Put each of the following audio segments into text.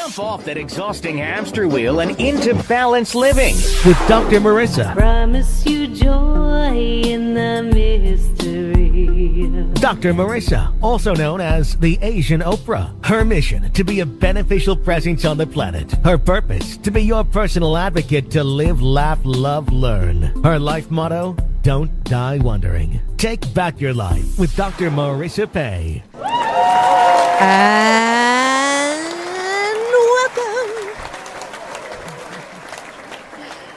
Jump off that exhausting hamster wheel and into balanced living with Dr. Marissa. Promise you joy in the mystery. Dr. Marissa, also known as the Asian Oprah. Her mission, to be a beneficial presence on the planet. Her purpose, to be your personal advocate to live, laugh, love, learn. Her life motto, don't die wondering. Take back your life with Dr. Marissa Pay. And welcome.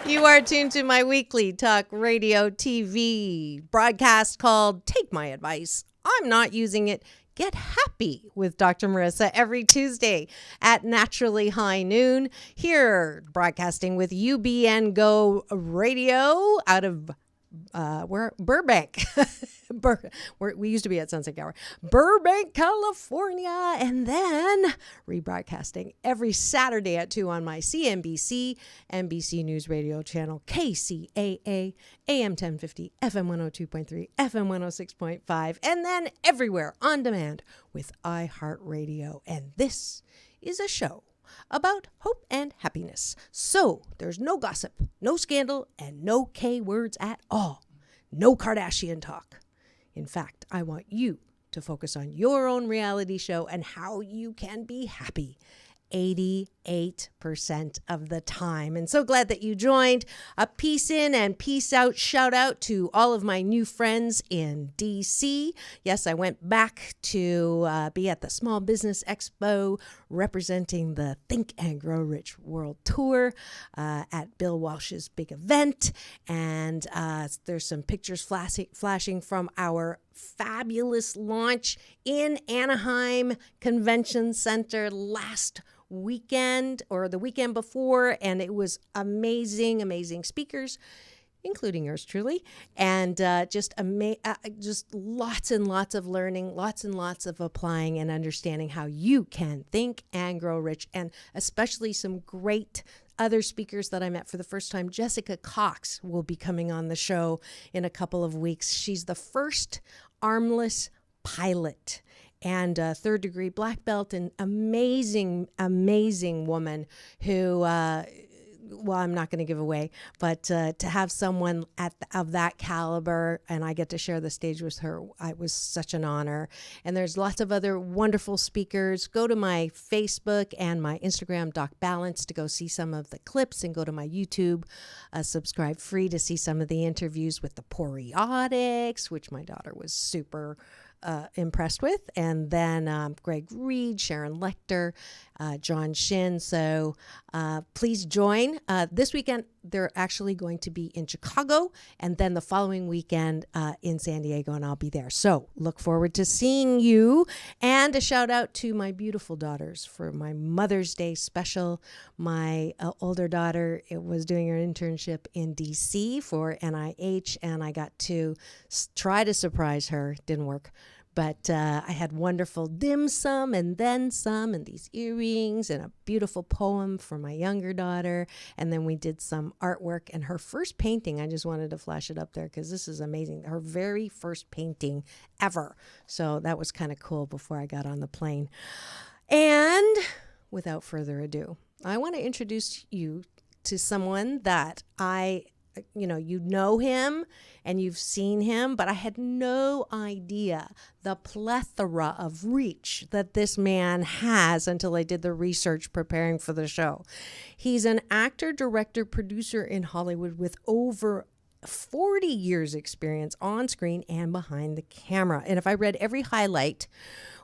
You are tuned to my weekly talk radio TV broadcast called Take My Advice. I'm not using it. Get happy with Dr. Marissa every Tuesday at naturally high noon. Here, broadcasting with UBN Go Radio out of Burbank. We used to be at Sunset Gower, Burbank, California, and then rebroadcasting every Saturday at 2 on my CNBC, NBC News Radio channel, KCAA, AM 1050, FM 102.3, FM 106.5, and then everywhere on demand with iHeartRadio. And this is a show about hope and happiness. So there's no gossip, no scandal, and no K words at all. No Kardashian talk. In fact, I want you to focus on your own reality show and how you can be happy 88% of the time. And so glad that you joined. A peace in and peace out shout out to all of my new friends in DC. Yes, I went back to be at the Small Business Expo representing the Think and Grow Rich World Tour at Bill Walsh's big event. And there's some pictures flashing from our fabulous launch in Anaheim Convention Center last weekend or the weekend before, and it was amazing speakers, including yours truly, and just lots and lots of learning, lots and lots of applying and understanding how you can think and grow rich, and especially some great other speakers that I met for the first time. Jessica Cox will be coming on the show in a couple of weeks. She's the first armless pilot and third degree black belt, and amazing woman who, well, I'm not going to give away, but to have someone of that caliber, and I get to share the stage with her, it was such an honor. And there's lots of other wonderful speakers. Go to my Facebook and my Instagram, Doc Balance, to go see some of the clips, and go to my YouTube, subscribe free to see some of the interviews with the Poriotics, which my daughter was super impressed with, and then Greg Reed, Sharon Lecter, John Shin. So please join. This weekend, they're actually going to be in Chicago, and then the following weekend in San Diego, and I'll be there. So look forward to seeing you. And a shout out to my beautiful daughters for my Mother's Day special. My older daughter was doing her internship in DC for NIH, and I got to try to surprise her. Didn't work. But I had wonderful dim sum and then some, and these earrings, and a beautiful poem for my younger daughter. And then we did some artwork, and her first painting, I just wanted to flash it up there because this is amazing. Her very first painting ever. So that was kind of cool before I got on the plane. And without further ado, I want to introduce you to someone that you know him and you've seen him, but I had no idea the plethora of reach that this man has until I did the research preparing for the show. He's an actor, director, producer in Hollywood with over 40 years experience on screen and behind the camera. And if I read every highlight,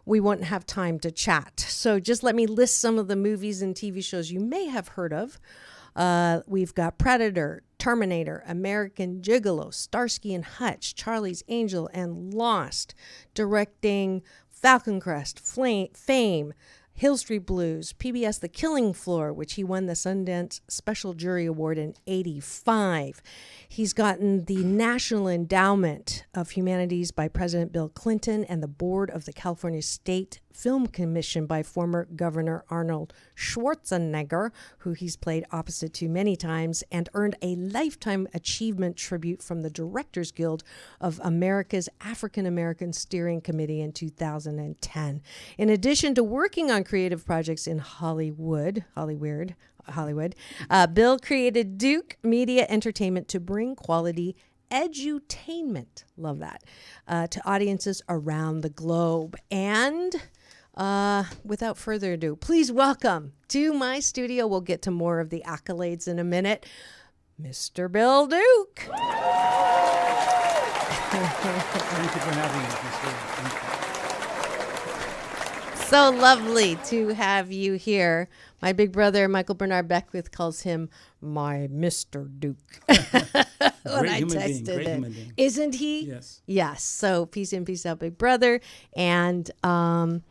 we wouldn't have time to chat. So just let me list some of the movies and TV shows you may have heard of. We've got Predator, Terminator, American Gigolo, Starsky and Hutch, Charlie's Angel, and Lost. Directing Falcon Crest, Fame, Hill Street Blues, PBS The Killing Floor, which he won the Sundance Special Jury Award in '85. He's gotten the National Endowment of Humanities by President Bill Clinton and the Board of the California State Film Commission by former Governor Arnold Schwarzenegger, who he's played opposite to many times, and earned a Lifetime Achievement Tribute from the Directors Guild of America's African American Steering Committee in 2010. In addition to working on creative projects in Hollywood, Bill created Duke Media Entertainment to bring quality edutainment, love that, to audiences around the globe. And without further ado, please welcome to my studio, we'll get to more of the accolades in a minute, Mr. Bill Duke. Thank you for having me, Mr. So lovely to have you here. My big brother, Michael Bernard Beckwith, calls him my Mr. Duke. Great human being. Isn't he? Yes. Yes. So peace in, peace out, big brother. And love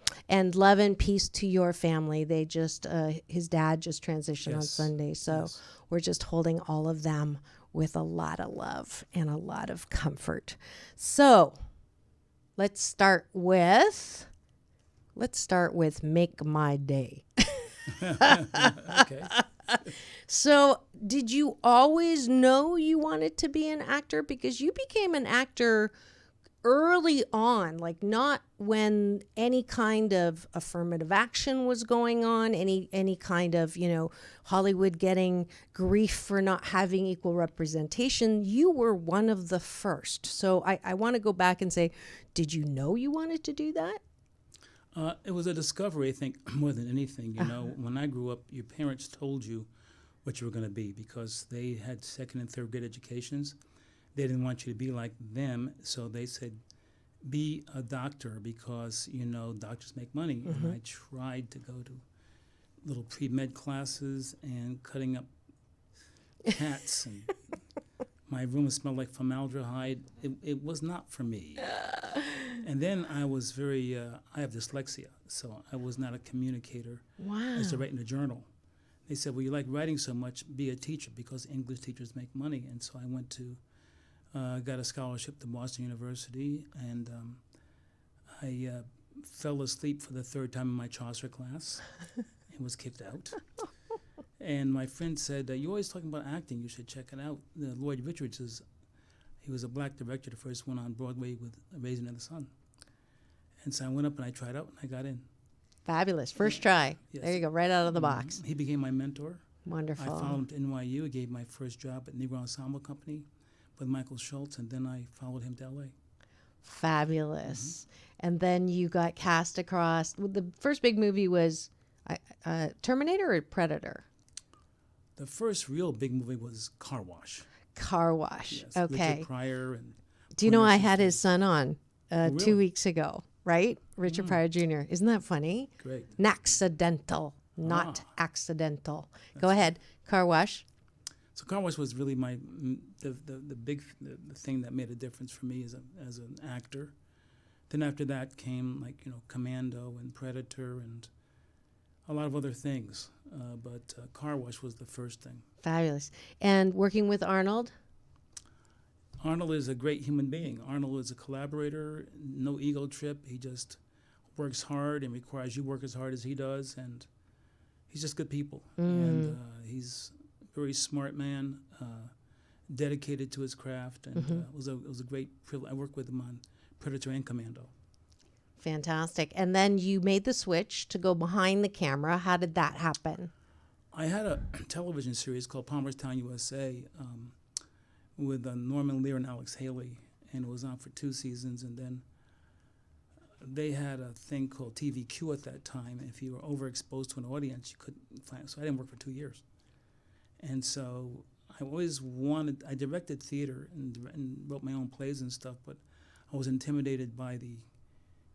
and peace to your family. They just, his dad just transitioned on Sunday. So we're just holding all of them with a lot of love and a lot of comfort. So let's start with Make My Day. Okay. So did you always know you wanted to be an actor? Because you became an actor early on, like not when any kind of affirmative action was going on, any kind of, Hollywood getting grief for not having equal representation. You were one of the first. So I want to go back and say, did you know you wanted to do that? It was a discovery, I think, more than anything. When I grew up, your parents told you what you were going to be because they had second and third grade educations. They didn't want you to be like them, so they said, be a doctor because, doctors make money. Mm-hmm. And I tried to go to little pre-med classes and cutting up cats and my room smelled like formaldehyde. It was not for me. And then I was I have dyslexia, so I was not a communicator. Wow. As to write in a journal. They said, well, you like writing so much, be a teacher because English teachers make money. And so I went to, got a scholarship to Boston University, and I fell asleep for the third time in my Chaucer class and was kicked out. And my friend said, you're always talking about acting. You should check it out. Lloyd Richards he was a black director, the first one on Broadway with Raisin in the Sun. And so I went up and I tried out and I got in. Fabulous. First try. Yes. There you go, right out of the box. He became my mentor. Wonderful. I followed him to NYU. He gave my first job at Negro Ensemble Company with Michael Schultz, and then I followed him to L.A. Fabulous. Mm-hmm. And then you got cast across. The first big movie was Terminator or Predator? The first real big movie was Car Wash. Car Wash. Yes, okay. Richard Pryor and. Do you know I had his son on really? 2 weeks ago, right? Richard Pryor Jr. Isn't that funny? Great. Accidental, not accidental. Go ahead. Car Wash. So Car Wash was really the thing that made a difference for me as an actor. Then after that came Commando and Predator and a lot of other things. But Car Wash was the first thing. Fabulous. And working with Arnold? Arnold is a great human being. Arnold is a collaborator, no ego trip. He just works hard and requires you work as hard as he does. And he's just good people. And he's a very smart man, dedicated to his craft. And it was a great privilege. I worked with him on Predator and Commando. Fantastic. And then you made the switch to go behind the camera. How did that happen? I had a television series called Palmerstown, USA, with Norman Lear and Alex Haley, and it was on for 2 seasons. And then they had a thing called TVQ at that time. If you were overexposed to an audience, you couldn't find it. So I didn't work for 2 years. And so I always I directed theater and wrote my own plays and stuff, but I was intimidated by the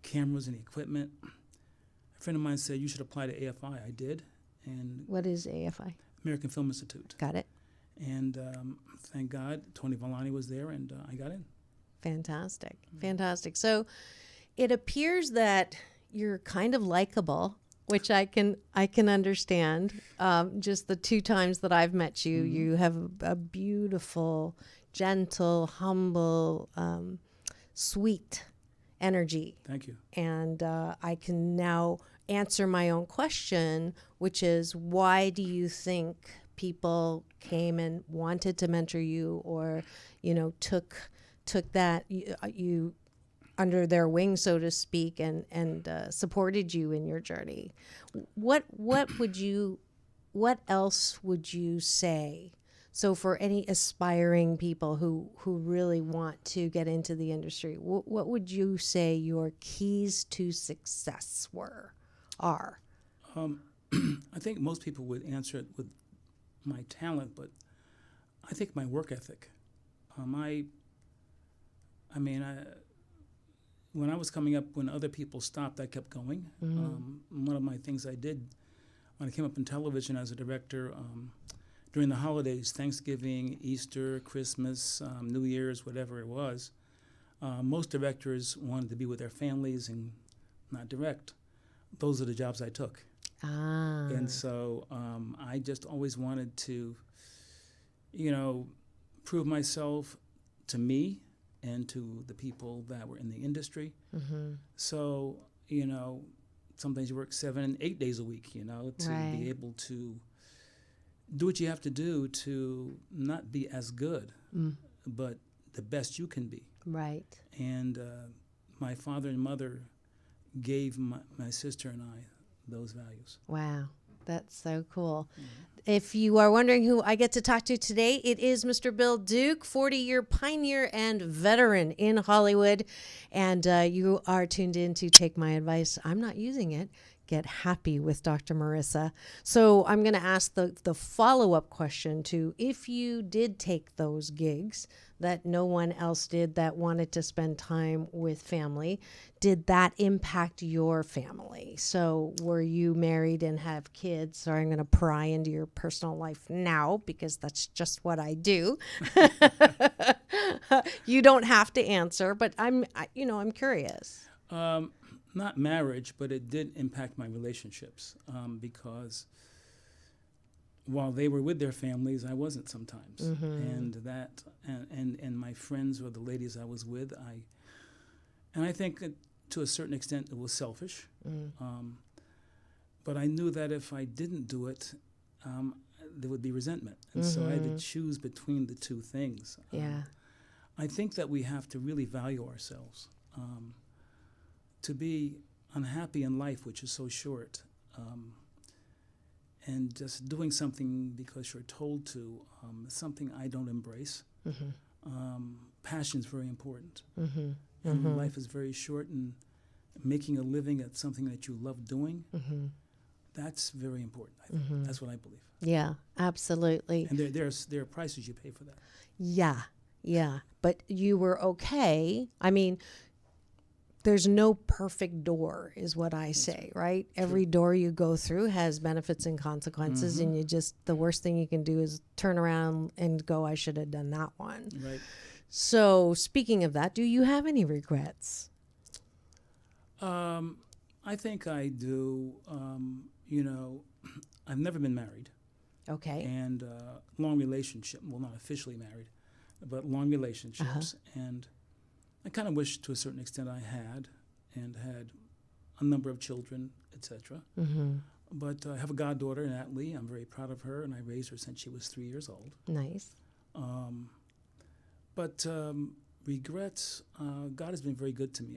cameras and the equipment. A friend of mine said, you should apply to AFI. I did. And what is AFI? American Film Institute. Got it. And thank God, Tony Vellani was there, and I got in. Fantastic. Fantastic. So it appears that you're kind of likable, which I can understand. Just the 2 times that I've met you, you have a beautiful gentle, humble, sweet energy. Thank you. And I can now answer my own question, which is, why do you think people came and wanted to mentor you, or, took that you under their wing, so to speak, and supported you in your journey? What else would you say? So for any aspiring people who really want to get into the industry, what would you say your keys to success are? I think most people would answer it with my talent, but I think my work ethic. When I was coming up, when other people stopped, I kept going. One of my things I did when I came up in television as a director, during the holidays, Thanksgiving, Easter, Christmas, New Year's, whatever it was, most directors wanted to be with their families and not direct. Those are the jobs I took. And so I just always wanted to, prove myself to me and to the people that were in the industry. So, sometimes you work 7 and 8 days a week, to be able to do what you have to do to not be as good, but the best you can be. Right. And my father and mother gave my sister and I those values. Wow. That's so cool. If you are wondering who I get to talk to today, it is Mr. Bill Duke, 40-year pioneer and veteran in Hollywood. And you are tuned in to Take My Advice. I'm not using it. Get happy with Dr. Marissa. So I'm going to ask the follow-up question to, if you did take those gigs that no one else did, that wanted to spend time with family, did that impact your family? So were you married and have kids? Sorry, I'm going to pry into your personal life now because that's just what I do. You don't have to answer, but I'm curious. Not marriage, but it did impact my relationships because while they were with their families, I wasn't sometimes. And that, and my friends or the ladies I was with, I think that to a certain extent it was selfish. But I knew that if I didn't do it, there would be resentment. And so I had to choose between the two things. I think that we have to really value ourselves. To be unhappy in life, which is so short, and just doing something because you're told to, is something I don't embrace. Passion is very important. And life is very short, and making a living at something that you love doing, that's very important, I think. That's what I believe. Yeah, absolutely. And there are prices you pay for that. Yeah. But you were okay. I mean, there's no perfect door, is what I say, right? Every door you go through has benefits and consequences, and the worst thing you can do is turn around and go, I should have done that one. Right. So speaking of that, do you have any regrets? I think I do. I've never been married. Okay. And long relationship, well, not officially married, but long relationships. And I kind of wish to a certain extent I had a number of children, etc. But I have a goddaughter, Natalie. I'm very proud of her, and I raised her since she was 3 years old. Nice. But regrets, God has been very good to me.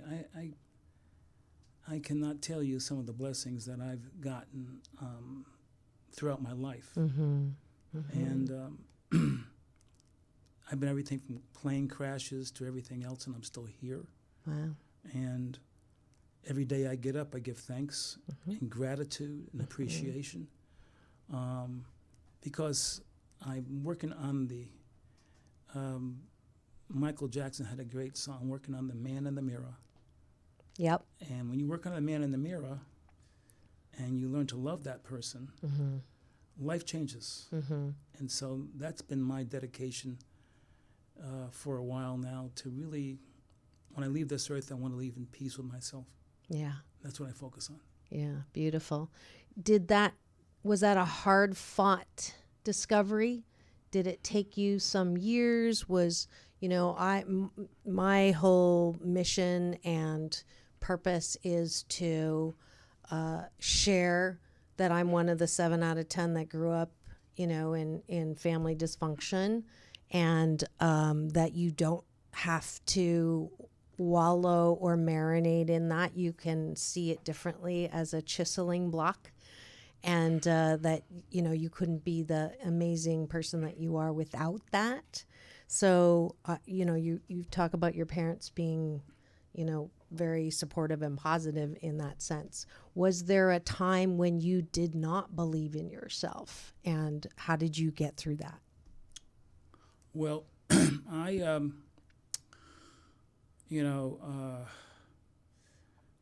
I cannot tell you some of the blessings that I've gotten throughout my life. And I've been everything from plane crashes to everything else, and I'm still here. Wow. And every day I get up, I give thanks and gratitude and appreciation because I'm working on the, Michael Jackson had a great song, working on the man in the mirror. Yep. And when you work on the man in the mirror and you learn to love that person, life changes. And so that's been my dedication for a while now, to really, when I leave this earth, I want to leave in peace with myself. Yeah. That's what I focus on. Yeah, beautiful. Was that a hard fought discovery did it take you some years? Was, my whole mission and purpose is to share that I'm one of the 7 out of 10 that grew up, in family dysfunction, and that you don't have to wallow or marinate in that. You can see it differently as a chiseling block, and that you couldn't be the amazing person that you are without that. So you talk about your parents being very supportive and positive in that sense. Was there a time when you did not believe in yourself, and how did you get through that? Well, this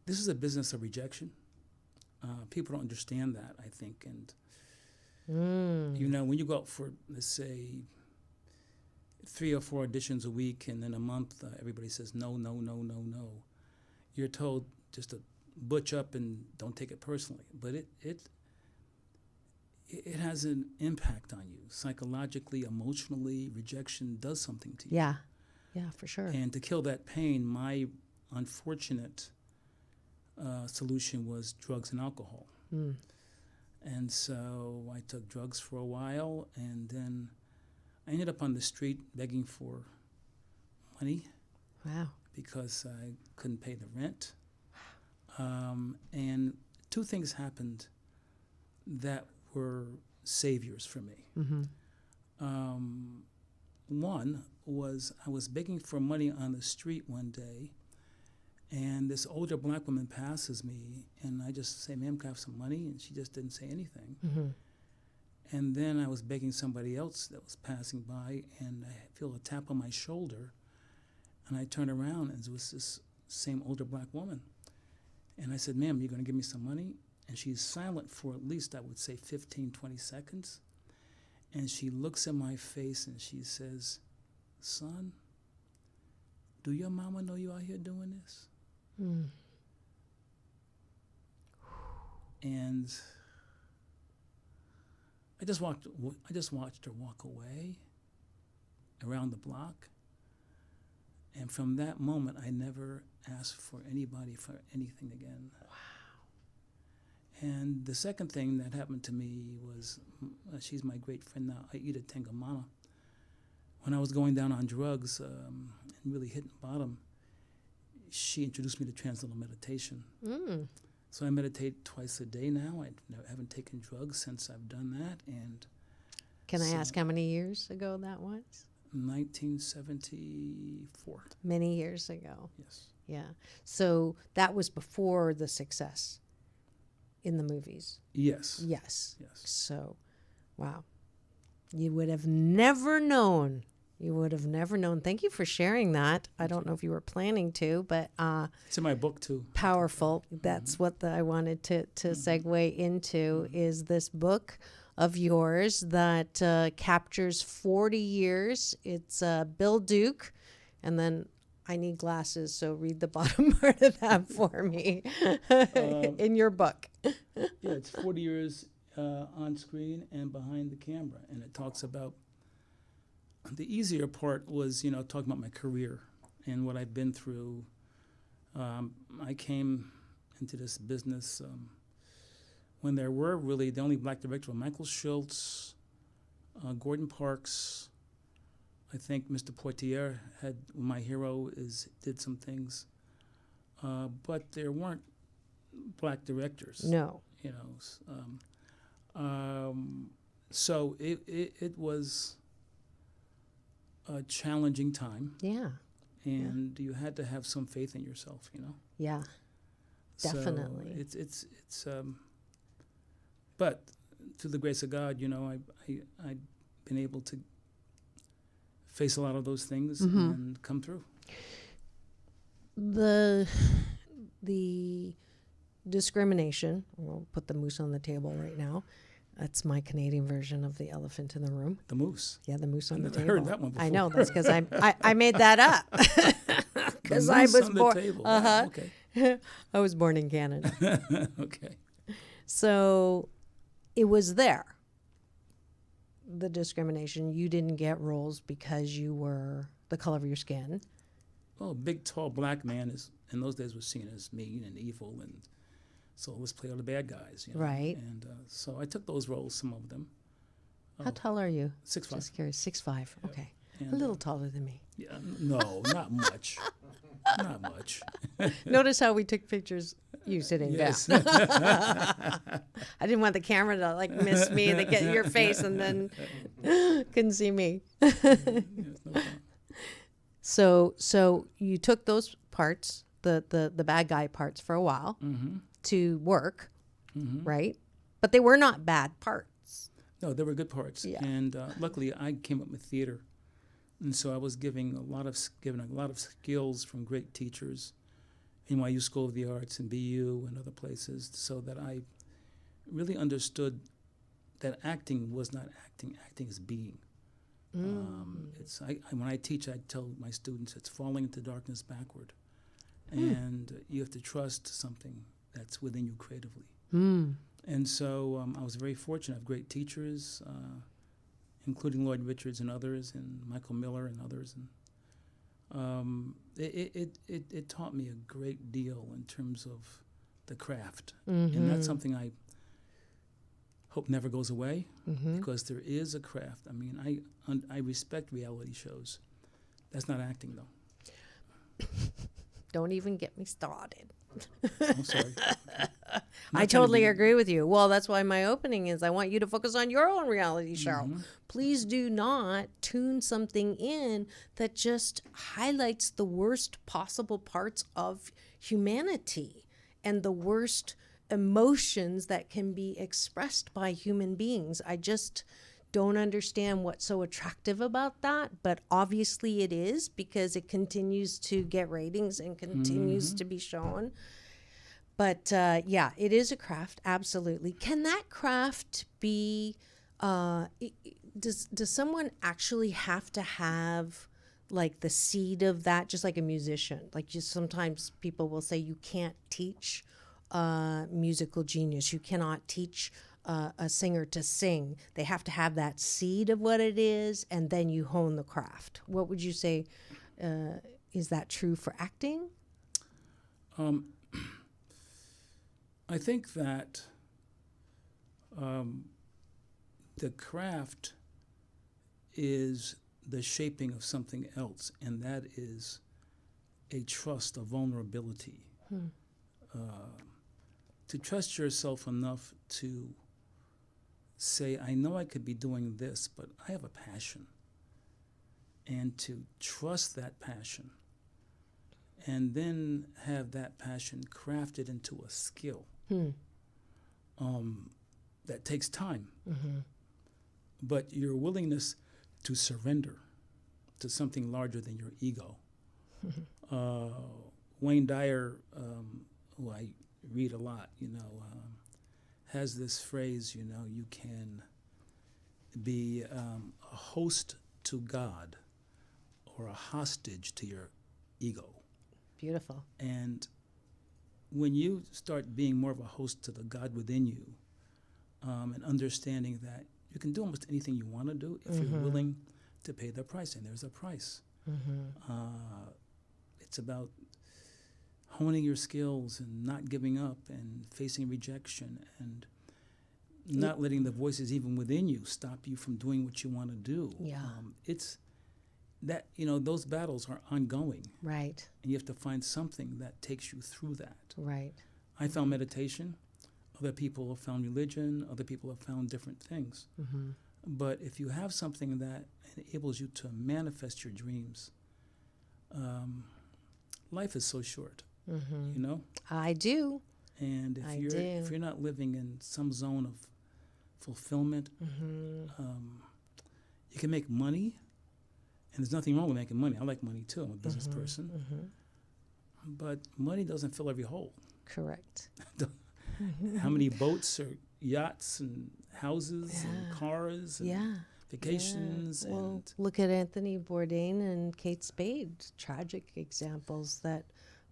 is a business of rejection. People don't understand that, I think. And, when you go out for, let's say, 3 or 4 auditions a week, and in a month, everybody says, no, no, no, no, no. You're told just to butch up and don't take it personally. But it has an impact on you. Psychologically, emotionally, rejection does something to you. Yeah, for sure. And to kill that pain, my unfortunate solution was drugs and alcohol. And so I took drugs for a while, and then I ended up on the street begging for money. Wow. Because I couldn't pay the rent. And 2 things happened that were saviors for me. One was I was begging for money on the street one day, and this older black woman passes me, and I just say, ma'am, can I have some money? And she just didn't say anything. And then I was begging somebody else that was passing by, and I feel a tap on my shoulder, and I turned around, and it was this same older black woman. And I said, ma'am, you're going to give me some money? And she's silent for at least, I would say, 15, 20 seconds. And she looks in my face, and she says, son, do your mama know you out here doing this? And I just watched her walk away around the block. And from that moment, I never asked for anybody for anything again. Wow. And the second thing that happened to me was, she's my great friend now, Aida Tengamana. When I was going down on drugs and really hitting bottom, she introduced me to transcendental meditation. So I meditate twice a day now. I haven't taken drugs since I've done that. And can I ask how many years ago that was? 1974. Many years ago. Yes. Yeah. So that was before the success in the movies. Yes. Yes. Yes. So, wow. You would have never known. Thank you for sharing that. I don't know if you were planning to, but it's in my book too. Powerful. That's what I wanted to segue into is this book of yours that captures 40 years. It's Bill Duke, and then I need glasses, so read the bottom part of that for me in your book. Yeah, it's 40 years on screen and behind the camera, and it talks about the easier part was, talking about my career and what I've been through. I came into this business when there were really the only black director were Michael Schultz, Gordon Parks. I think Mr. Poitier had my hero did some things, but there weren't black directors. No, so it was a challenging time. Yeah, and you had to have some faith in yourself. Yeah, definitely. So it's but through the grace of God, I've been able to face a lot of those things and come through. The discrimination, we'll put the moose on the table right now. That's my Canadian version of the elephant in the room. The moose. Yeah, the moose on the table. I heard that one before. I know, that's because I made that up. Because I was born. Wow, okay. I was born in Canada. Okay. So it was there. the discrimination. You didn't get roles because you were the color of your skin. Well, a big, tall black man is in those days was seen as mean and evil, and so let's play all the bad guys. Right. And so I took those roles, some of them. How tall are you? 6'5". Just curious. 6'5". Okay. And, A little taller than me. Yeah, no, not much. Not much. Notice how we took pictures you sitting Yes. down. I didn't want the camera to like miss me. They get your face and then couldn't see me. Yes, no problem. So you took those parts, the bad guy parts for a while to work, right? But they were not bad parts. No, they were good parts. Yeah. And luckily, I came up with theater, and so I was given a lot of skills from great teachers, NYU School of the Arts and BU and other places, so that I really understood that acting was not acting. Acting is being. When I teach, I tell my students it's falling into darkness backward, and you have to trust something that's within you creatively. And so I was very fortunate. I have great teachers, including Lloyd Richards and others, and Michael Miller and others. And it taught me a great deal in terms of the craft, and that's something I hope never goes away, because there is a craft. I mean, I respect reality shows. That's not acting, though. Don't even get me started. I'm sorry. I totally agree with you. Well, that's why my opening is I want you to focus on your own reality show. Please do not tune something in that just highlights the worst possible parts of humanity and the worst emotions that can be expressed by human beings. I just don't understand what's so attractive about that, but obviously it is, because it continues to get ratings and continues to be shown. But yeah, it is a craft, absolutely. Can that craft be, does someone actually have to have like the seed of that, just like a musician? Like, just sometimes people will say you can't teach musical genius. You cannot teach a singer to sing. They have to have that seed of what it is, and then you hone the craft. What would you say? Is that true for acting? I think that the craft is the shaping of something else, and that is a trust, a vulnerability. To trust yourself enough to say, I know I could be doing this, but I have a passion. And to trust that passion, and then have that passion crafted into a skill. That takes time. But your willingness to surrender to something larger than your ego. Wayne Dyer, who I read a lot, has this phrase, you can be a host to God or a hostage to your ego. Beautiful. And when you start being more of a host to the God within you, and understanding that you can do almost anything you want to do if you're willing to pay the price, and there's a price. It's about honing your skills and not giving up and facing rejection and not letting the voices even within you stop you from doing what you want to do. Yeah. It's that, those battles are ongoing. Right. And you have to find something that takes you through that. Right. I found meditation. Other people have found religion. Other people have found different things. But if you have something that enables you to manifest your dreams, life is so short, I do. And if you're not living in some zone of fulfillment, you can make money, and there's nothing wrong with making money. I like money too. I'm a business person. But money doesn't fill every hole. Correct. How many boats or yachts and houses and cars and vacations? Well, and look at Anthony Bourdain and Kate Spade, tragic examples that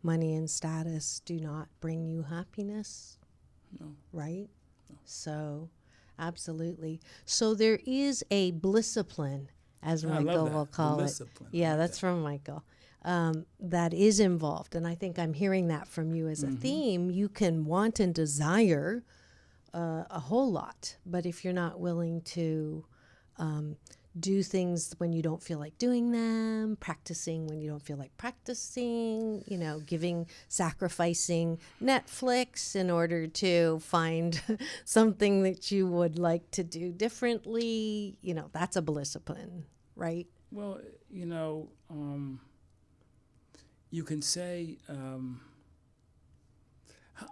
money and status do not bring you happiness. No. Right? No. So Absolutely. So there is a blisscipline, as I love Michael that. will call it. Blisscipline. I Yeah, like that's that. from Michael. That is involved. And I think I'm hearing that from you as a theme. You can want and desire a whole lot, but if you're not willing to do things when you don't feel like doing them, practicing when you don't feel like practicing, sacrificing Netflix in order to find something that you would like to do differently, that's a blissipline, right? Well, you can say,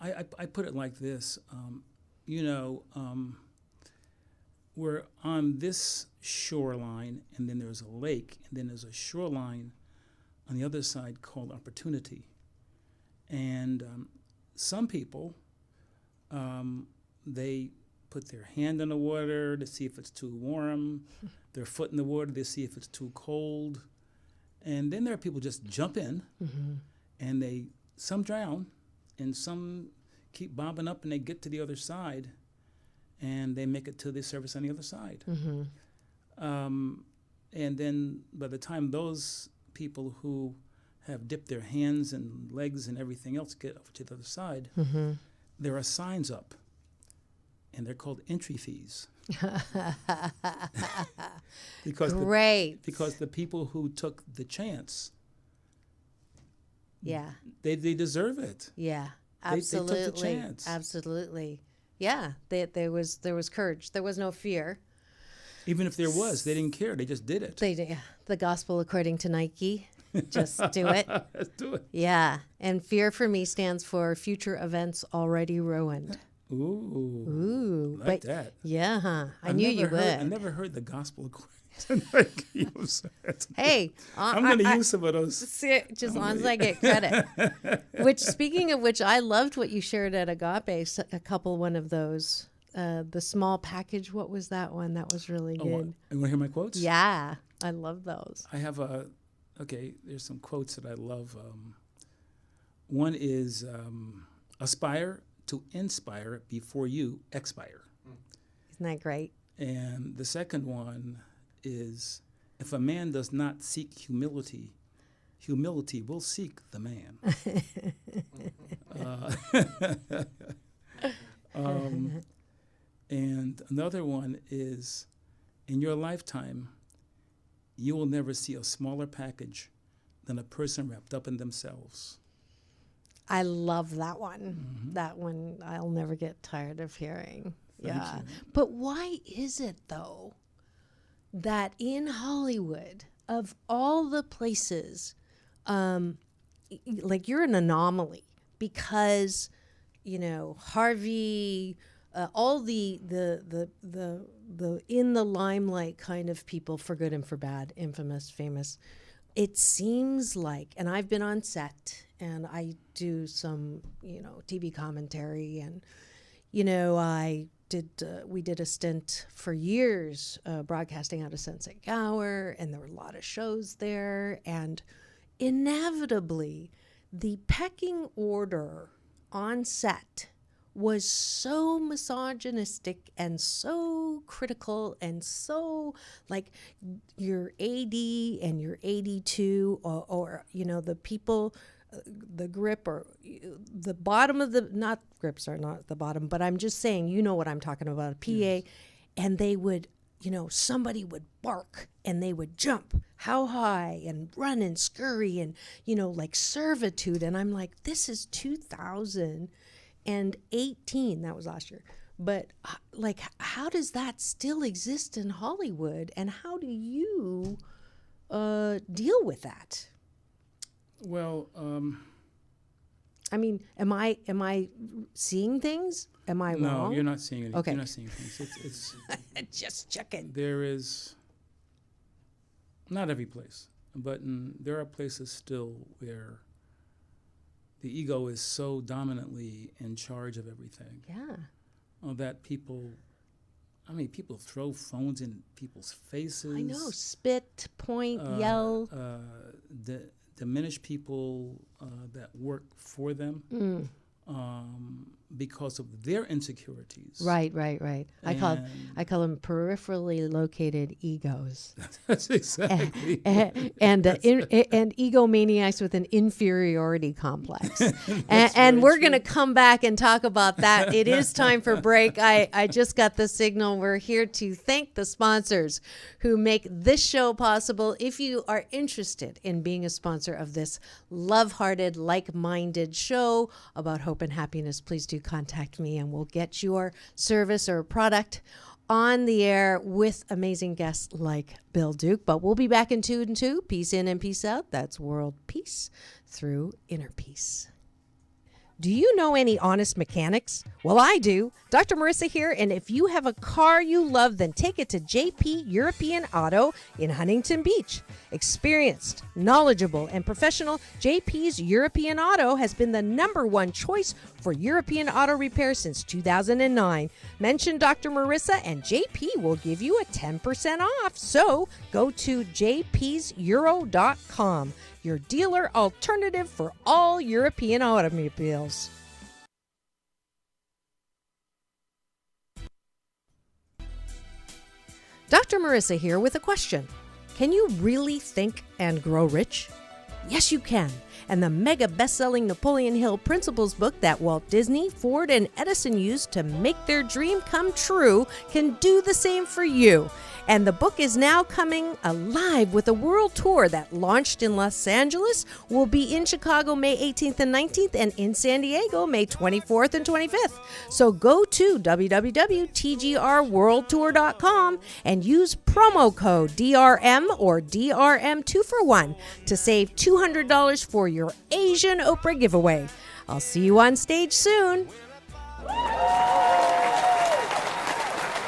I put it like this, we're on this shoreline, and then there's a lake, and then there's a shoreline on the other side called opportunity. And some people, they put their hand in the water to see if it's too warm, their foot in the water to see if it's too cold. And then there are people just jump in, and some drown, and some keep bobbing up, and they get to the other side, and they make it to the surface on the other side. And then by the time those people who have dipped their hands and legs and everything else get over to the other side, there are signs up, and they're called entry fees. because Great. because the people who took the chance, Yeah. they deserve it. Yeah. They took the Absolutely. chance. Absolutely. Yeah. There was courage. There was no fear. Even if there was, they didn't care. They just did it. They did. The gospel according to Nike. Just do it. Let's do it. Yeah. And fear for me stands for future events already ruined. Ooh. Ooh. Like that. Yeah, huh? I I've knew never you heard- would. I never heard the gospel according to Nike. Use it. Hey, I'm going to use some of those. just as long as I get credit. Which, speaking of which, I loved what you shared at Agape. One of those, the small package. What was that one? That was really You good. want to hear my quotes? Yeah, I love those. I have there's some quotes that I love. One is aspire to inspire before you expire. Isn't that great? And the second one is, if a man does not seek humility, humility will seek the man. And another one is, in your lifetime, you will never see a smaller package than a person wrapped up in themselves. I love that one. That one I'll never get tired of hearing. Yeah. you. But why is it, though, that in Hollywood, of all the places, like you're an anomaly because, Harvey, all the in the limelight kind of people, for good and for bad, infamous, famous, it seems like, and I've been on set and I do some, TV commentary, and, we did a stint for years broadcasting out of Sunset Gower, and there were a lot of shows there, and inevitably the pecking order on set was so misogynistic and so critical and so like your AD and your AD2 or the people, the grip or the bottom of the, not grips are not the bottom, but I'm just saying, what I'm talking about, a PA, yes. And they would, somebody would bark and they would jump how high and run and scurry and, like servitude. And I'm like, this is 2018, that was last year. But like, how does that still exist in Hollywood? And how do you deal with that? Well, I mean, am I seeing things? Am I wrong? No, you're not seeing anything. Okay. You're not seeing things. It's just checking. There is, not every place, but there are places still where the ego is so dominantly in charge of everything. Yeah. That people throw phones in people's faces. I know. Spit, point, yell. Diminish people that work for them. because of their insecurities. Right. I call them peripherally located egos. That's exactly. and egomaniacs with an inferiority complex. and we're going to come back and talk about that. It is time for break. I just got the signal. We're here to thank the sponsors who make this show possible. If you are interested in being a sponsor of this love-hearted, like-minded show about hope and happiness, please do contact me and we'll get your service or product on the air with amazing guests like Bill Duke. But we'll be back in 2 and 2. Peace in and peace out. That's world peace through inner peace. Do you know any honest mechanics? Well, I do. Dr. Marissa here, and if you have a car you love, then take it to JP European Auto in Huntington Beach. Experienced, knowledgeable, and professional, JP's European Auto has been the #1 choice for European auto repair since 2009. Mention Dr. Marissa and JP will give you a 10% off. So go to jpseuro.com. Your dealer alternative for all European automobiles. Dr. Marissa here with a question. Can you really think and grow rich? Yes, you can. And the mega best-selling Napoleon Hill Principles book that Walt Disney, Ford, and Edison used to make their dream come true can do the same for you. And the book is now coming alive with a world tour that launched in Los Angeles, will be in Chicago May 18th and 19th, and in San Diego May 24th and 25th. So go to www.tgrworldtour.com and use promo code DRM or DRM2 for 1 to save $200 for your Asian Oprah giveaway. I'll see you on stage soon.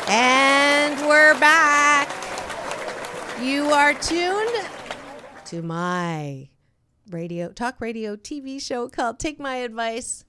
And we're back. You are tuned to my talk radio TV show called Take My Advice.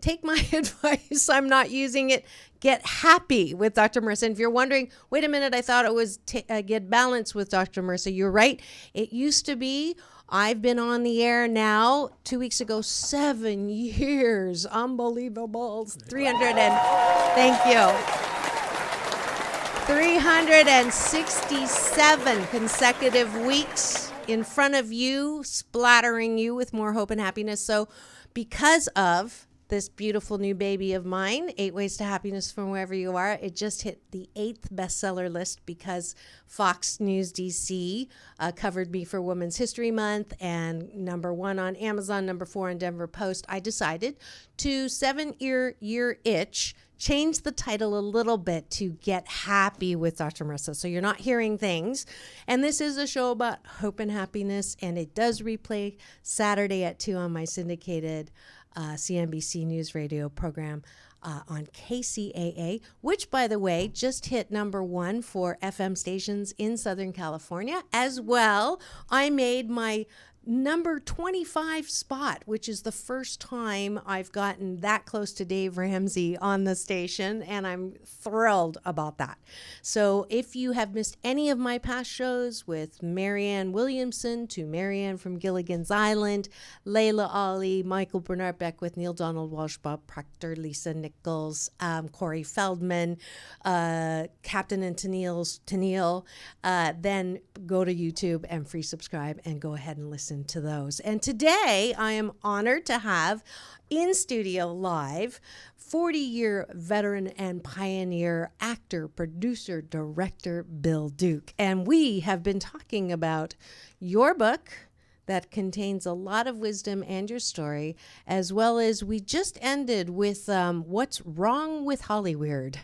Take my advice. I'm not using it. Get happy with Dr. Marissa. And if you're wondering, wait a minute, I thought it was Get Balanced with Dr. Marissa. You're right. It used to be. I've been on the air now, 2 weeks ago, 7 years. Unbelievable. 367 consecutive weeks in front of you, splattering you with more hope and happiness. So because of this beautiful new baby of mine, 8 Ways to Happiness from Wherever You Are, it just hit the 8th bestseller list because Fox News DC covered me for Women's History Month, and #1 on Amazon, #4 on Denver Post. I decided to 7-year itch, change the title a little bit to Get Happy with Dr. Marissa. So you're not hearing things. And this is a show about hope and happiness, and it does replay Saturday at 2 on my syndicated CNBC News Radio program on KCAA, which, by the way, just hit #1 for FM stations in Southern California. As well, I made my number 25 spot, which is the first time I've gotten that close to Dave Ramsey on the station, and I'm thrilled about that. So if you have missed any of my past shows with Marianne Williamson to Marianne from Gilligan's Island, Layla Ali, Michael Bernard Beckwith, Neil Donald Walsh, Bob Proctor, Lisa Nichols, Corey Feldman, Captain and Tennille, then go to YouTube and free subscribe and go ahead and listen to those. And today I am honored to have in studio live 40-year veteran and pioneer actor, producer, director Bill Duke. And we have been talking about your book that contains a lot of wisdom and your story, as well as we just ended with what's wrong with Hollywood.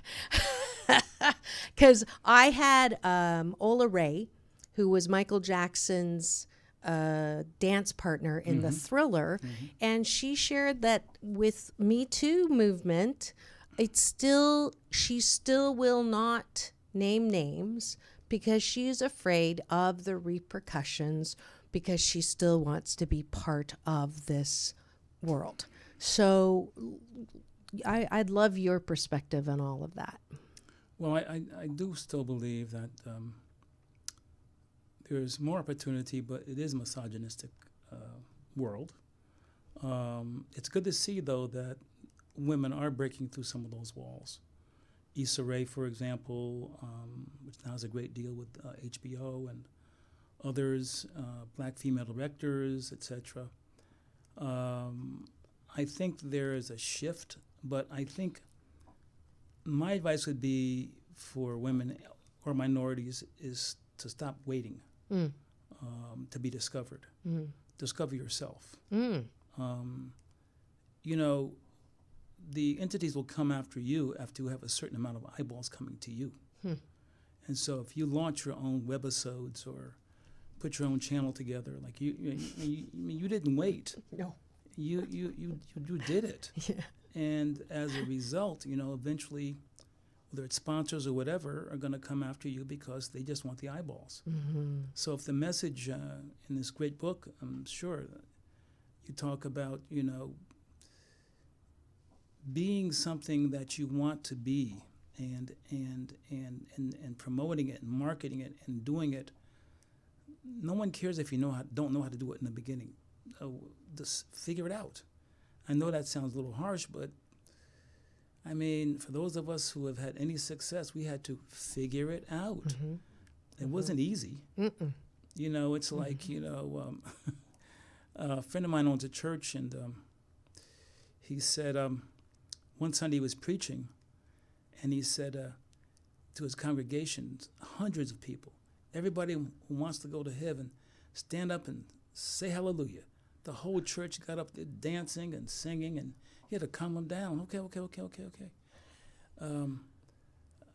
Because I had Ola Ray, who was Michael Jackson's dance partner in the Thriller, and she shared that with Me Too movement, she still will not name names because she is afraid of the repercussions, because she still wants to be part of this world. So I'd love your perspective on all of that. Well, I do still believe that there's more opportunity, but it is a misogynistic world. It's good to see, though, that women are breaking through some of those walls. Issa Rae, for example, which now has a great deal with HBO and others, black female directors, etc. I think there is a shift, but I think my advice would be for women or minorities is to stop waiting to be discovered. Discover yourself. You know, the entities will come after you after you have a certain amount of eyeballs coming to you. And so if you launch your own webisodes or put your own channel together, like you didn't wait. No. You did it. Yeah. And as a result, you know, eventually, whether it's sponsors or whatever, are going to come after you because they just want the eyeballs. So if the message in this great book, I'm sure, you talk about, you know, being something that you want to be and promoting it and marketing it and doing it. No one cares if you don't know how to do it in the beginning. Just figure it out. I know that sounds a little harsh, but I mean, for those of us who have had any success, we had to figure it out. It wasn't easy. You know, it's like, you know, a friend of mine owns a church, and he said one Sunday he was preaching, and he said to his congregation, hundreds of people, everybody who wants to go to heaven, stand up and say hallelujah. The whole church got up there dancing and singing, and he had to calm them down. Okay.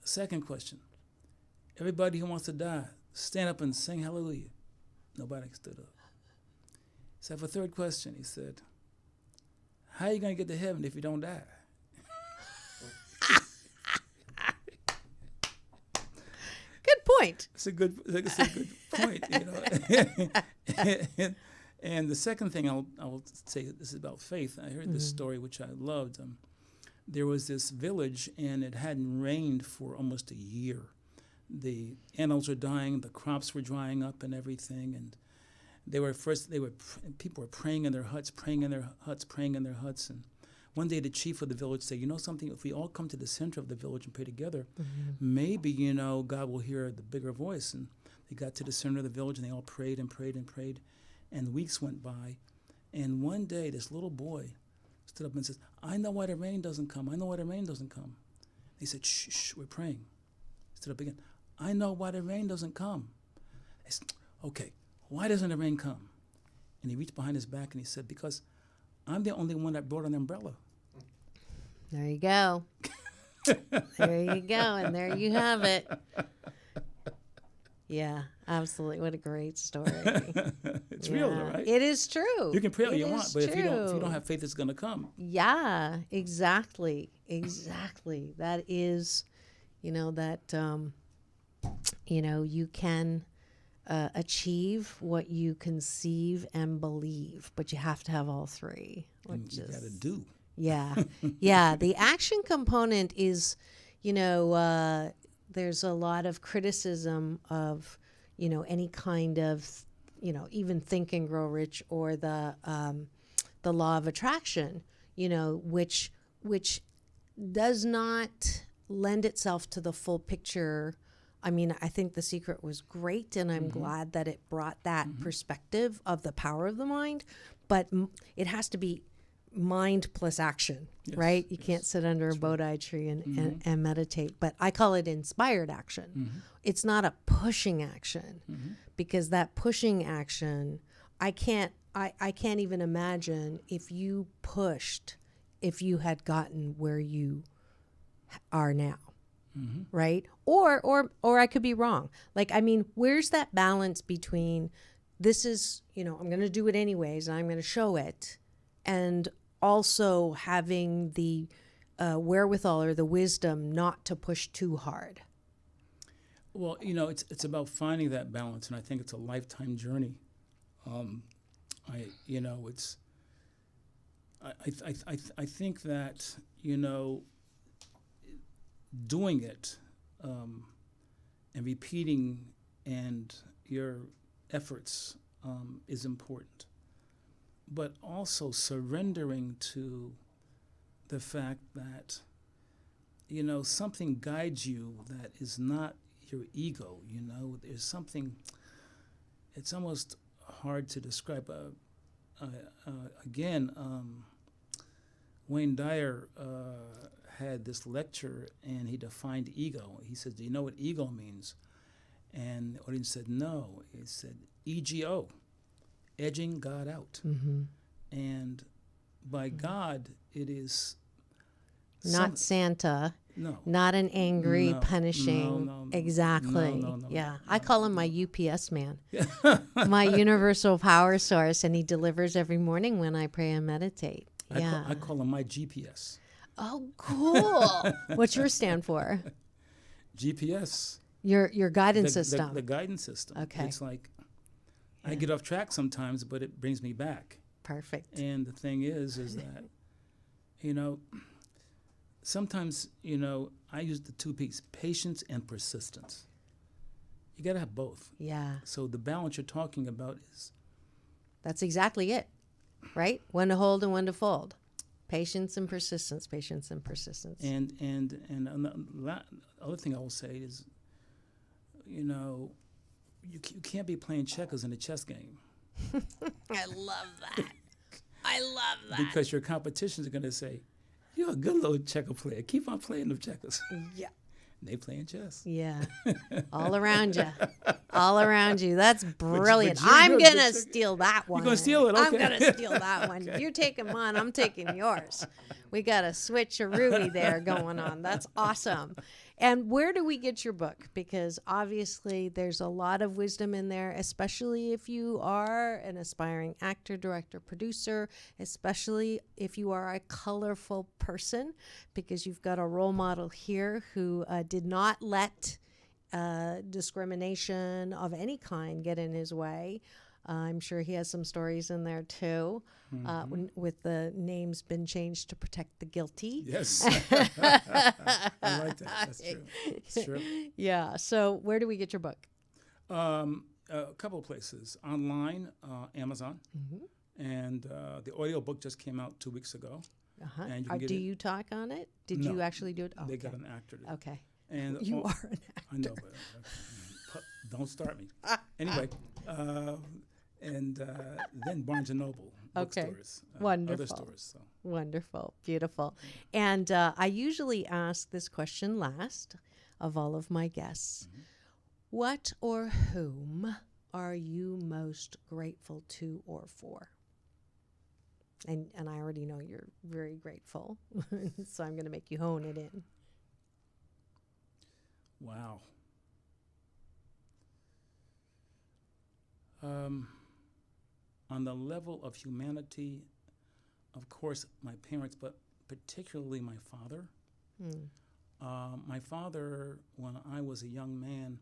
Second question. Everybody who wants to die, stand up and sing hallelujah. Nobody stood up. He said, for third question, he said, how are you going to get to heaven if you don't die? Good point. It's a good point, you know. And the second thing I'll say, this is about faith. I heard this story, which I loved. There was this village, and it hadn't rained for almost a year. The animals were dying, the crops were drying up, and everything. And people were praying in their huts. And one day, the chief of the village said, "You know something? If we all come to the center of the village and pray together, maybe, you know, God will hear the bigger voice." And they got to the center of the village, and they all prayed and prayed and prayed. And weeks went by, and one day this little boy stood up and says, "I know why the rain doesn't come. I know why the rain doesn't come." They said, "Shh, we're praying." He stood up again. "I know why the rain doesn't come." They said, "Okay, why doesn't the rain come?" And he reached behind his back and he said, "Because I'm the only one that brought an umbrella." There you go. There you go, and there you have it. Yeah, absolutely. What a great story. It's real, though, right? It is true. You can pray all It you is want, but if you true. don't have faith, it's going to come. Yeah, exactly. That is, you know, that, you know, you can achieve what you conceive and believe, but you have to have all three. And you got to do. Yeah. Yeah. The action component is, you know, there's a lot of criticism of, you know, any kind of, you know, even Think and Grow Rich or the law of attraction, you know, which does not lend itself to the full picture. I mean, I think The Secret was great, and I'm glad that it brought that perspective of the power of the mind, but it has to be mind plus action, right? You can't sit under a Bodhi tree and meditate, but I call it inspired action. It's not a pushing action, because that pushing action, I can't even imagine if you pushed, if you had gotten where you are now. Right? Or I could be wrong. Like, I mean, where's that balance between this is, you know, I'm going to do it anyways, and I'm going to show it, and also having the wherewithal or the wisdom not to push too hard? Well, you know, it's about finding that balance, and I think it's a lifetime journey. I think that, you know, doing it and repeating and your efforts is important. but also surrendering to the fact that, something guides you that is not your ego. There's something, it's almost hard to describe. Again, Wayne Dyer had this lecture, and he defined ego. He said, "Do you know what ego means?" And the audience said, "No." He said, "EGO, edging God out." Mm-hmm. And by God, it is Not Santa. No. Not an angry, No, punishing. no. Exactly. No, Yeah. I call him my UPS man. My universal power source, and he delivers every morning when I pray and meditate. Yeah. I call him my GPS. Oh, cool. What's yours stand for? GPS. Your guidance system. The guidance system. Okay. It's like I get off track sometimes, but it brings me back. Perfect. And the thing is that, sometimes, I use the two P's, patience and persistence. You got to have both. Yeah. So the balance you're talking about is... That's exactly it, right? When to hold and when to fold. Patience and persistence, patience and persistence. And the other thing I will say is, you can't be playing checkers in a chess game. I love that. I love that. Because your competitions are going to say, "You're a good little checker player. Keep on playing them checkers." Yeah. And they playing chess. Yeah. All around you. All around you. That's brilliant. you're I'm good. going to steal that one. You're going to steal it? Okay. I'm going to steal that one. You're taking mine. I'm taking yours. We got a switcheroo there going on. That's awesome. And where do we get your book? Because obviously there's a lot of wisdom in there, especially if you are an aspiring actor, director, producer, especially if you are a colorful person, because you've got a role model here who did not let discrimination of any kind get in his way. I'm sure he has some stories in there too, with the names been changed to protect the guilty. Yes. I like that. That's true. It's true. Yeah. So where do we get your book? A couple of places. Online, Amazon. And the audiobook just came out 2 weeks ago. Uh-huh. And you can get Do it. you talk on it? Did No. you actually do it? Oh, They okay. got an actor to Okay. And You are an actor. I know, but don't start me. Anyway, and then Barnes & Noble Okay. bookstores, Wonderful. other stores. So. Wonderful. Beautiful. And I usually ask this question last of all of my guests. What or whom are you most grateful to or for? And I already know you're very grateful, so I'm going to make you hone it in. Wow. On the level of humanity, of course, my parents, but particularly my father. My father, when I was a young man,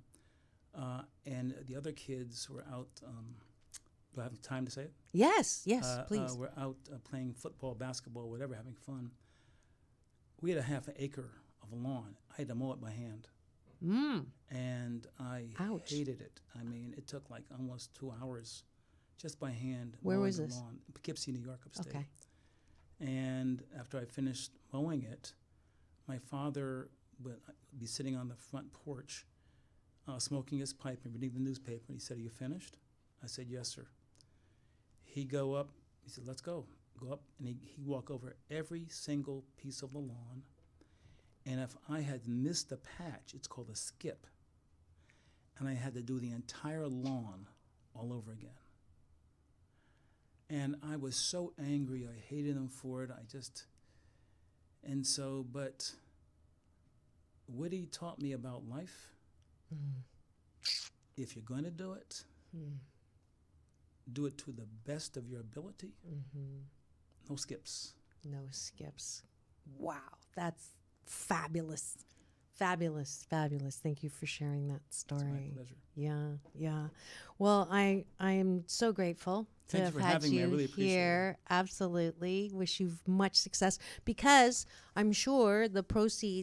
and the other kids were out, do I have time to say it? Yes, please. We're out playing football, basketball, whatever, having fun. We had a half an acre of lawn. I had to mow it by hand. And I Ouch. hated it. I mean, it took like almost 2 hours just by hand. Where mowing was the this? lawn. Poughkeepsie, New York, upstate. Okay. And after I finished mowing it, my father would be sitting on the front porch, smoking his pipe and reading the newspaper. And he said, "Are you finished?" I said, "Yes, sir." He'd go up. He said, "Let's go." Go up, and he'd walk over every single piece of the lawn. And if I had missed a patch, it's called a skip, and I had to do the entire lawn all over again. And I was so angry. I hated him for it. But Woody taught me about life. If you're going to do it, do it to the best of your ability. No skips. No skips. Wow, that's fabulous. Fabulous, fabulous. Thank you for sharing that story. It's my pleasure. Yeah. Well, I am so grateful to Thank you have for had having me. I you really appreciate here. Absolutely. Wish you much success, because I'm sure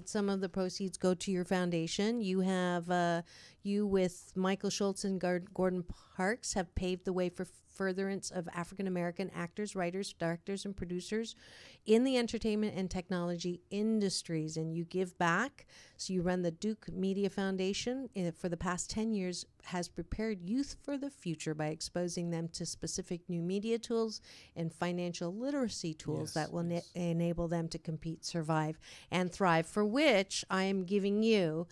some of the proceeds go to your foundation. You have You with Michael Schultz and Gordon Parks have paved the way for furtherance of African American actors, writers, directors, and producers in the entertainment and technology industries. And you give back. So you run the Duke Media Foundation for the past 10 years, has prepared youth for the future by exposing them to specific new media tools and financial literacy tools that will enable them to compete, survive, and thrive, for which I am giving you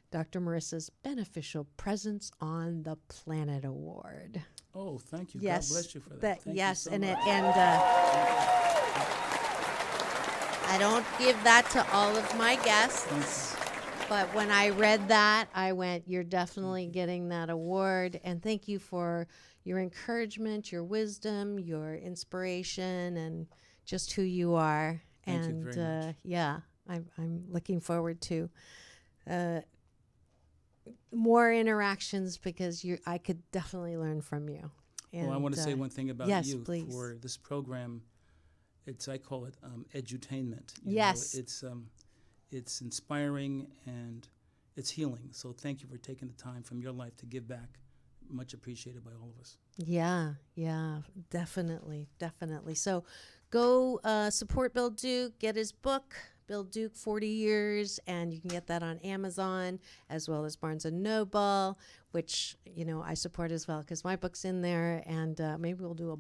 Dr. Marissa's Beneficial Presence on the Planet Award. Oh, thank you. Yes, God bless you for that. Thank yes, you so and much. I don't give that to all of my guests, but when I read that, I went, "You're definitely getting that award." And thank you for your encouragement, your wisdom, your inspiration, and just who you are. Thank you And very much. yeah, I'm looking forward to more interactions, because I could definitely learn from you. And, Well, I want to say one thing about yes, youth. please. For this program, I call it edutainment. Yes. It's inspiring and it's healing. So thank you for taking the time from your life to give back. Much appreciated by all of us. Yeah, definitely. So go support Bill Duke, get his book, Bill Duke, 40 Years, and you can get that on Amazon as well as Barnes & Noble, which, I support as well because my book's in there, and maybe we'll do a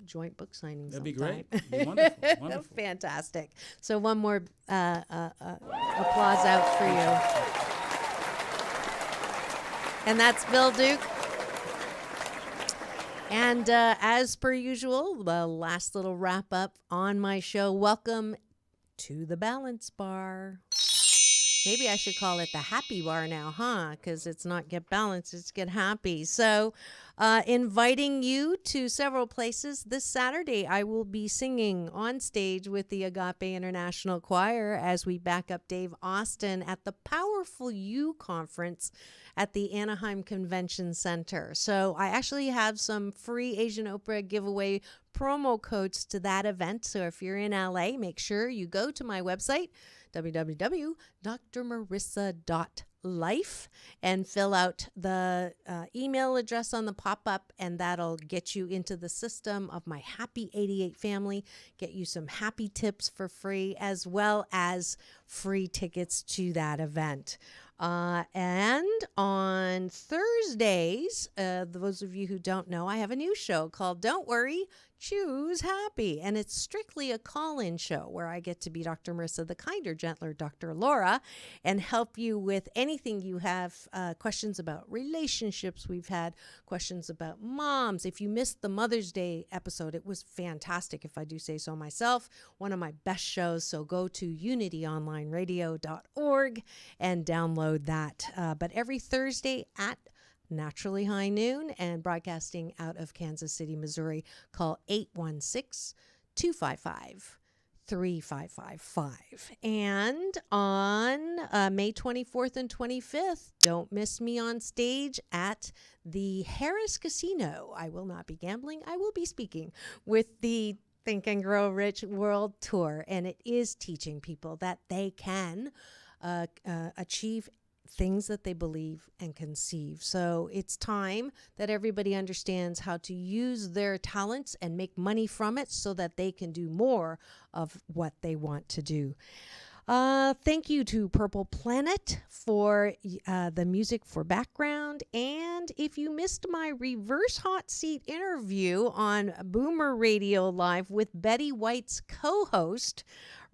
joint book signing That'd be sometime. great. Be wonderful. Wonderful. Fantastic. So one more applause out for you. And that's Bill Duke. And as per usual, the last little wrap up on my show. Welcome to the Balance Bar. Maybe I should call it the Happy Bar now, huh? Because it's not get balanced, it's get happy. So inviting you to several places. This Saturday, I will be singing on stage with the Agape International Choir as we back up Dave Austin at the Powerful You Conference at the Anaheim Convention Center. So I actually have some free Asian Oprah giveaway promo codes to that event. So if you're in LA, make sure you go to my website, www.drmarissa.life, and fill out the email address on the pop-up, and that'll get you into the system of my Happy 88 family, get you some happy tips for free, as well as free tickets to that event. And on Thursdays, those of you who don't know, I have a new show called Don't Worry, Choose Happy. And it's strictly a call-in show where I get to be Dr. Marissa, the kinder, gentler Dr. Laura, and help you with anything you have, questions about relationships. We've had questions about moms. If you missed the Mother's Day episode, it was fantastic, if I do say so myself. One of my best shows. So go to unityonlineradio.org and download that. But every Thursday at naturally high noon, and broadcasting out of Kansas City, Missouri, call 816-255-3555. And on May 24th and 25th, don't miss me on stage at the Harris Casino. I will not be gambling. I will be speaking with the Think and Grow Rich World Tour, and it is teaching people that they can achieve things that they believe and conceive. So it's time that everybody understands how to use their talents and make money from it so that they can do more of what they want to do. Thank you to Purple Planet for the music for background. And if you missed my reverse hot seat interview on Boomer Radio Live with Betty White's co-host,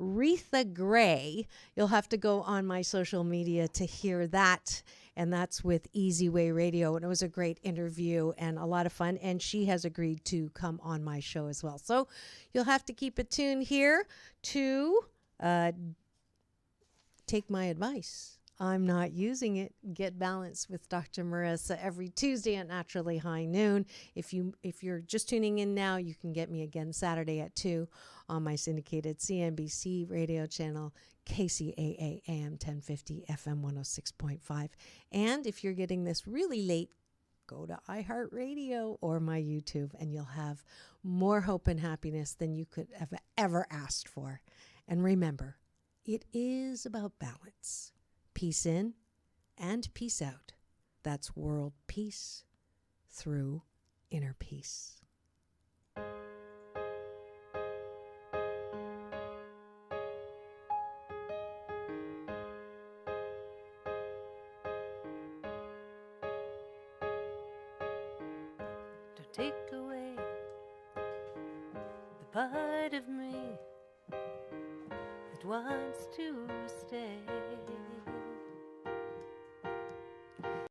Retha Gray, you'll have to go on my social media to hear that. And that's with Easy Way Radio. And it was a great interview and a lot of fun. And she has agreed to come on my show as well. So you'll have to keep it tuned here to take my advice. I'm not using it. Get Balanced with Dr. Marissa every Tuesday at naturally high noon. If you're just tuning in now, you can get me again Saturday at 2 on my syndicated CNBC radio channel, KCAA AM 1050 FM 106.5. And if you're getting this really late, go to iHeartRadio or my YouTube, and you'll have more hope and happiness than you could have ever asked for. And remember, it is about balance. Peace in and peace out. That's world peace through inner peace. To take away the part of me that wants to stay.